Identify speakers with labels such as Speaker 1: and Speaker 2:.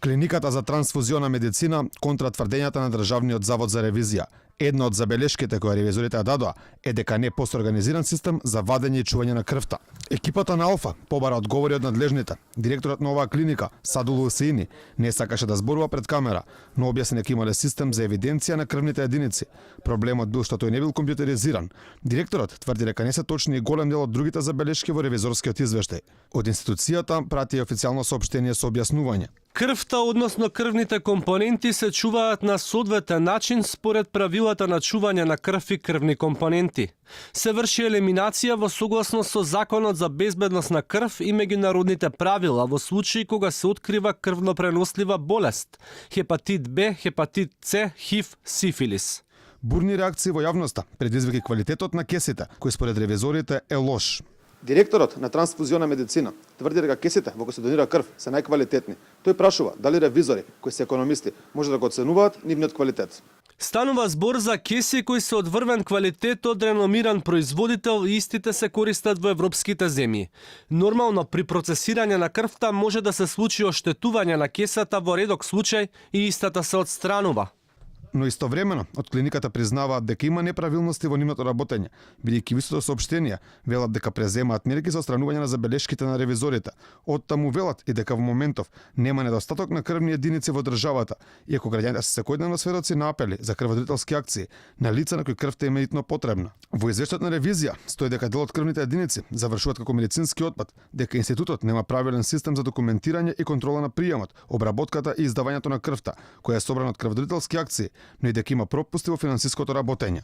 Speaker 1: Клиниката за трансфузиона медицина контра тврдењата на Државниот завод за ревизија. Една од забелешките кои ревизорите дадоа е дека не постои организиран систем за вадење и чување на крвта. Екипата на Алфа побара одговори од надлежните. Директорот на оваа клиника, Садул Усеини, не сакаше да зборува пред камера, но објасни дека имале систем за евиденција на крвните единици. Проблемот бил што тој не бил компјутеризиран. Директорот тврди дека не се точни и голем дел од другите забелешки во ревизорскиот извештај. Од институцијата прати официјално соопштение со објаснување.
Speaker 2: Крвта, односно крвните компоненти, се чуваат на соодветен начин според правилата на чување на крв и крвни компоненти. Се врши елиминација во согласност со Законот за безбедност на крв и меѓународните правила во случаи кога се открива крвно-пренослива болест, хепатит Б, хепатит С, ХИВ, сифилис.
Speaker 1: Бурни реакции во јавноста предизвика квалитетот на кесите, кој според ревизорите е лош. Директорот на трансфузиона медицина тврди дека кесите во кои се донира крв се најквалитетни. Тој прашува дали ревизори, кои се економисти, може да го оценуваат нивниот квалитет.
Speaker 2: Станува збор за кеси кои се од врвен квалитет од реномиран производител и истите се користат во европските земји. Нормално при процесирање на крвта може да се случи оштетување на кесата во редок случај и истата се отстранува.
Speaker 1: Но истовремено од клиниката признаваат дека има неправилности во нивното работење, бидејќи вистото соопштение велат дека преземаат мерки за отстранување на забелешките на ревизорите. Оттаму велат и дека во моментов нема недостаток на крвни единици во државата, иако граѓаните се секојдневно сведоци на апели за крводарителски акции на лица на кои крвта им е итно потребна. Во извештајот на ревизија стои дека дел од крвните единици завршуваат како медицински отпад, дека институтот нема правилен систем за документирање и контрола на приемот, обработката и издавањето на крвта, која е собрана од крводарителски акции, но и дека има пропусти во финансиското работење.